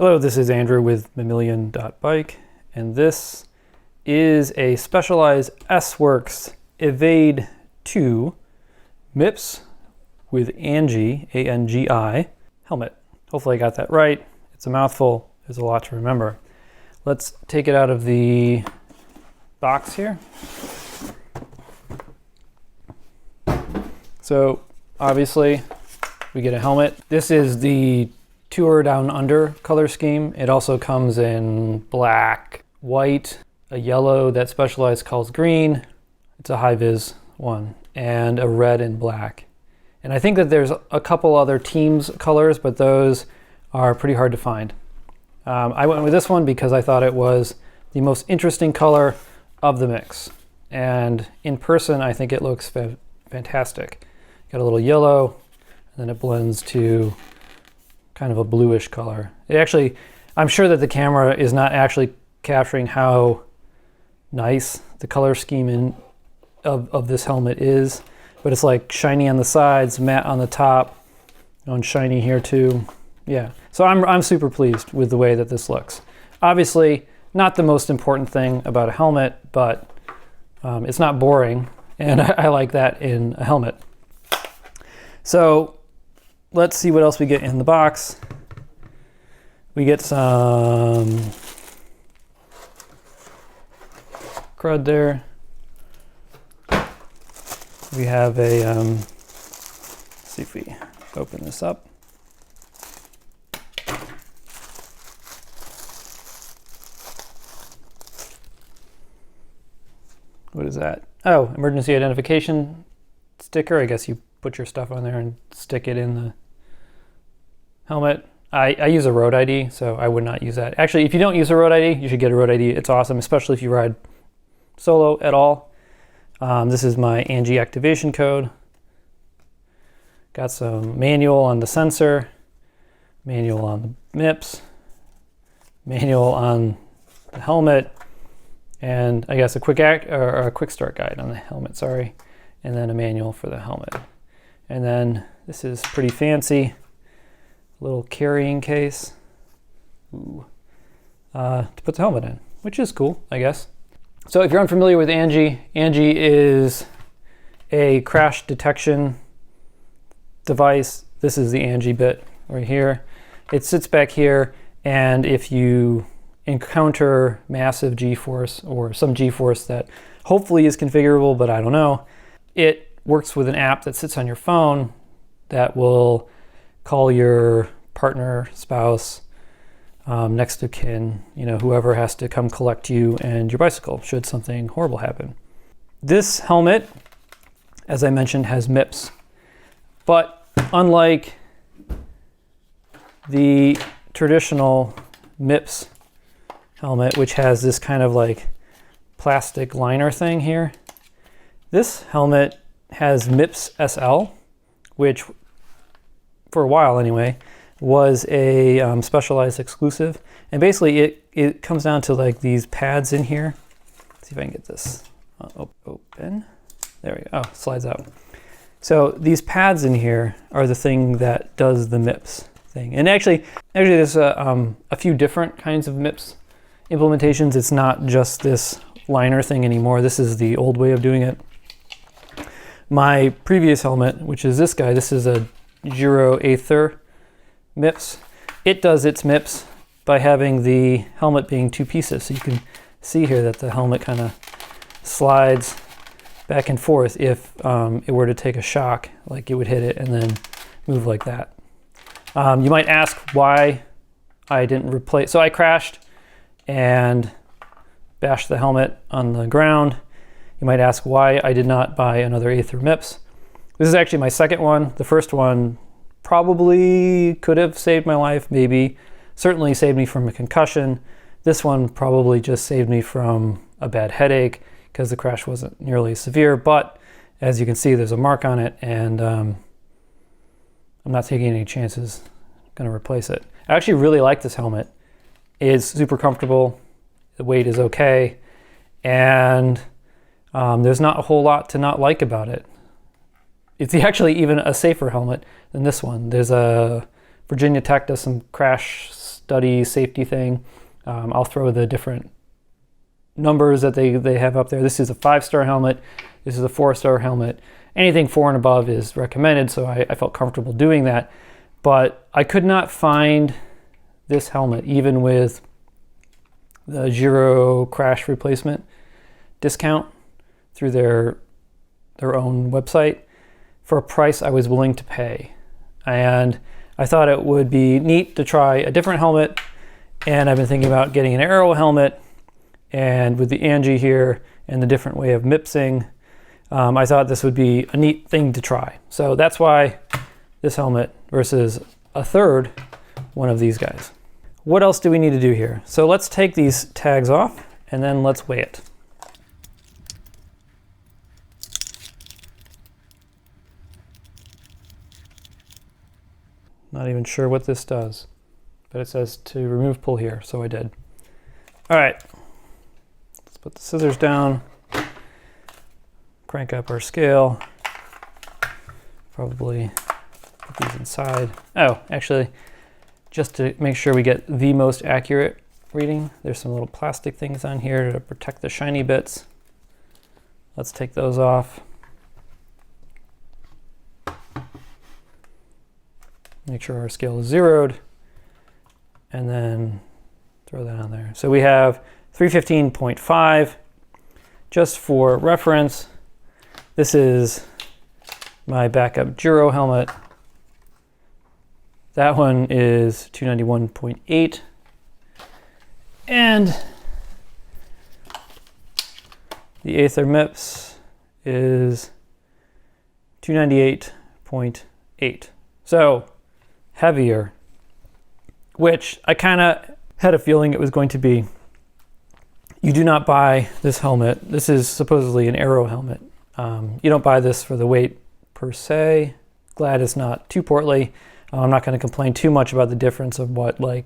Hello, this is Andrew with Mammalian.bike, and this is a Specialized S-Works Evade 2 MIPS with ANGi, A-N-G-I, helmet. Hopefully I got that right. It's a mouthful. There's a lot to remember. Let's take it out of the box here. So obviously we get a helmet. This is the Tour Down Under color scheme. It also comes in black, white, a yellow that Specialized calls green. It's a high-vis one, and a red and black. And I think that there's a couple other teams colors, but those are pretty hard to find. I went with this one because I thought it was the most interesting color of the mix. And in person, I think it looks fantastic. Got a little yellow, and then it blends to kind of a bluish color. It actually, I'm sure that the camera is not actually capturing how nice the color scheme of this helmet is, but it's like shiny on the sides, matte on the top, and shiny here too. Yeah, so I'm super pleased with the way that this looks. Obviously, not the most important thing about a helmet, but it's not boring, and I like that in a helmet. So let's see what else we get in the box. We get some crud there. We have a, let's see if we open this up. What is that? Oh, emergency identification sticker. I guess you put your stuff on there and stick it in the helmet. I use a road ID, so I would not use that. Actually, if you don't use a road ID, you should get a road ID. It's awesome, especially if you ride solo at all. This is my ANGi activation code. Got some manual on the sensor, manual on the MIPS, manual on the helmet, and I guess a quick start guide on the helmet, sorry, and then a manual for the helmet. And then this is pretty fancy, little carrying case to put the helmet in, which is cool, I guess. So if you're unfamiliar with ANGi, ANGi is a crash detection device. This is the ANGi bit right here. It sits back here, and if you encounter massive G-force or some G-force that hopefully is configurable, but I don't know, it works with an app that sits on your phone that will call your partner, spouse, next of kin, whoever has to come collect you and your bicycle should something horrible happen. This helmet, as I mentioned, has MIPS, but unlike the traditional MIPS helmet, which has this kind of like plastic liner thing here, this helmet has MIPS SL, which for a while anyway, was a Specialized exclusive. And basically it comes down to like these pads in here. Let's see if I can get this open. There we go. Oh, slides out. So these pads in here are the thing that does the MIPS thing. And actually there's a few different kinds of MIPS implementations. It's not just this liner thing anymore. This is the old way of doing it. My previous helmet, which is this guy, this is a Giro Aether MIPS. It does its MIPS by having the helmet being two pieces. So you can see here that the helmet kind of slides back and forth if it were to take a shock, like it would hit it and then move like that. You might ask why I didn't replace, so I crashed and bashed the helmet on the ground. You might ask why I did not buy another Aether MIPS. This is actually my second one. The first one probably could have saved my life, maybe. Certainly saved me from a concussion. This one probably just saved me from a bad headache because the crash wasn't nearly as severe. But as you can see, there's a mark on it, and I'm not taking any chances. I'm gonna replace it. I actually really like this helmet. It's super comfortable. The weight is okay. And there's not a whole lot to not like about it. It's actually even a safer helmet than this one. There's a Virginia Tech does some crash study safety thing. I'll throw the different numbers that they have up there. This is a 5-star helmet. This is a 4-star helmet. Anything 4 and above is recommended, so I felt comfortable doing that. But I could not find this helmet, even with the Giro crash replacement discount through their own website, for a price I was willing to pay. And I thought it would be neat to try a different helmet, and I've been thinking about getting an Aero helmet, and with the ANGi here and the different way of MIPSing, I thought this would be a neat thing to try. So that's why this helmet versus a third one of these guys. What else do we need to do here? So let's take these tags off and then let's weigh it. Not even sure what this does, but it says to remove pull here, so I did. All right, let's put the scissors down, crank up our scale, probably put these inside. Oh, actually, just to make sure we get the most accurate reading, there's some little plastic things on here to protect the shiny bits. Let's take those off. Make sure our scale is zeroed, and then throw that on there. So we have 315.5. Just for reference, this is my backup Giro helmet. That one is 291.8. And the Aether MIPS is 298.8. So heavier, which I kind of had a feeling it was going to be. You do not buy this helmet. This is supposedly an Aero helmet. You don't buy this for the weight per se. Glad it's not too portly. I'm not going to complain too much about the difference of what, like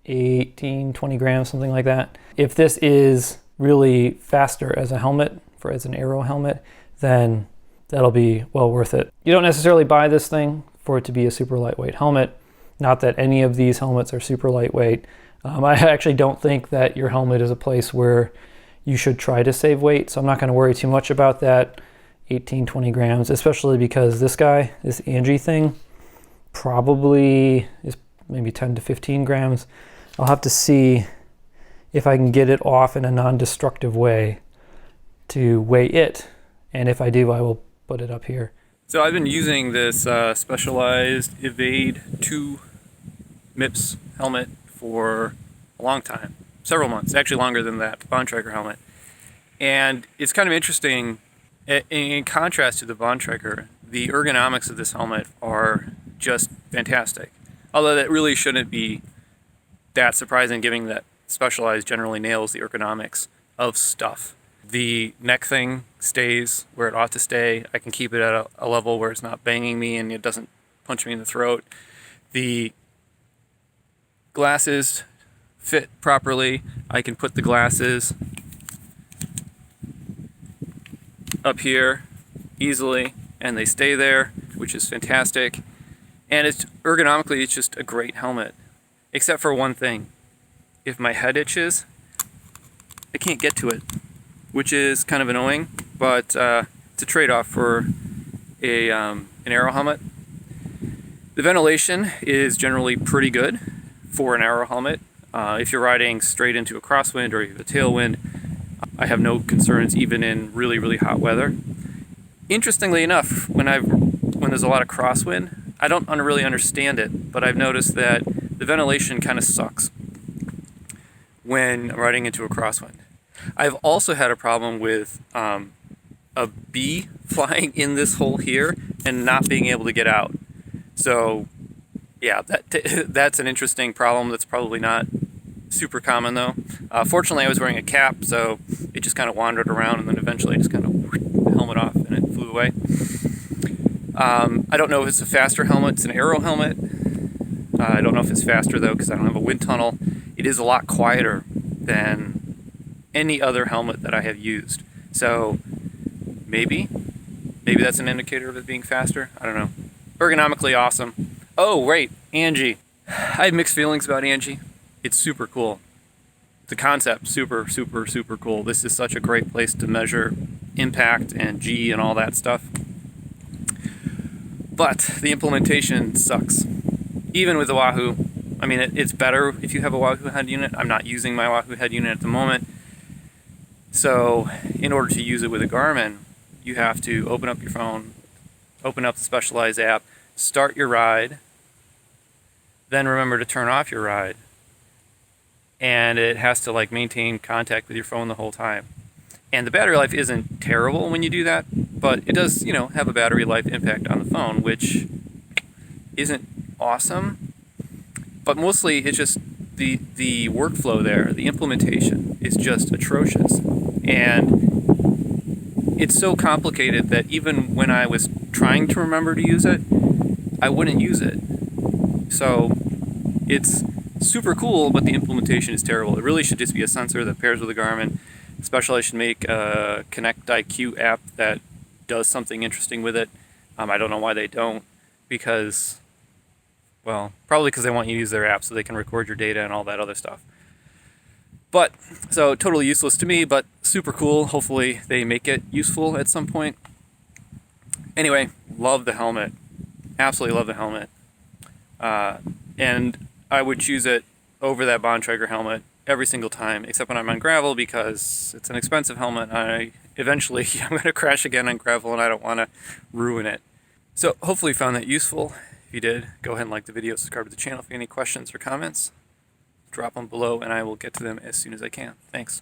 18, 20 grams, something like that. If this is really faster as a helmet, as an Aero helmet, then that'll be well worth it. You don't necessarily buy this thing for it to be a super lightweight helmet. Not that any of these helmets are super lightweight. I actually don't think that your helmet is a place where you should try to save weight, so I'm not going to worry too much about that 18, 20 grams, especially because this guy, this ANGi thing, probably is maybe 10 to 15 grams. I'll have to see if I can get it off in a non-destructive way to weigh it, and if I do, I will put it up here. So I've been using this Specialized Evade 2 MIPS helmet for a long time, several months, actually longer than that Bontrager helmet. And it's kind of interesting, in contrast to the Bontrager, the ergonomics of this helmet are just fantastic. Although that really shouldn't be that surprising, given that Specialized generally nails the ergonomics of stuff. The neck thing stays where it ought to stay. I can keep it at a level where it's not banging me and it doesn't punch me in the throat. The glasses fit properly. I can put the glasses up here easily and they stay there, which is fantastic. And it's ergonomically, it's just a great helmet. Except for one thing. If my head itches, I can't get to it, which is kind of annoying, but it's a trade-off for an Aero helmet. The ventilation is generally pretty good for an Aero helmet. If you're riding straight into a crosswind or you have a tailwind, I have no concerns even in really, really hot weather. Interestingly enough, when there's a lot of crosswind, I don't really understand it, but I've noticed that the ventilation kind of sucks when riding into a crosswind. I've also had a problem with a bee flying in this hole here and not being able to get out. So yeah, that's an interesting problem that's probably not super common though. Fortunately, I was wearing a cap, so it just kind of wandered around and then eventually just kind of the helmet off and it flew away. I don't know if it's a faster helmet. It's an Aero helmet. I don't know if it's faster though because I don't have a wind tunnel. It is a lot quieter than any other helmet that I have used. So maybe that's an indicator of it being faster. I don't know. Ergonomically awesome. Oh, right, ANGi. I have mixed feelings about ANGi. it's super cool. The concept, super cool. This is such a great place to measure impact and G and all that stuff. But the implementation sucks. Even with the Wahoo, I mean, it's better if you have a Wahoo head unit. I'm not using my Wahoo head unit at the moment. So in order to use it with a Garmin, you have to open up your phone, open up the Specialized app, start your ride, then remember to turn off your ride. And it has to like maintain contact with your phone the whole time. And the battery life isn't terrible when you do that, but it does, you know, have a battery life impact on the phone, which isn't awesome. But mostly it's just the workflow there, the implementation is just atrocious. And it's so complicated that even when I was trying to remember to use it, I wouldn't use it. So it's super cool, but the implementation is terrible. It really should just be a sensor that pairs with a Garmin. Specialized should make a Connect IQ app that does something interesting with it. I don't know why they don't, because, well, probably because they want you to use their app so they can record your data and all that other stuff. But, so totally useless to me, but super cool. Hopefully they make it useful at some point. Anyway, love the helmet. Absolutely love the helmet. And I would choose it over that Bontrager helmet every single time, except when I'm on gravel, because it's an expensive helmet. Eventually I'm going to crash again on gravel, and I don't want to ruin it. So hopefully you found that useful. If you did, go ahead and like the video, subscribe to the channel. If you have any questions or comments, drop them below, and I will get to them as soon as I can. Thanks.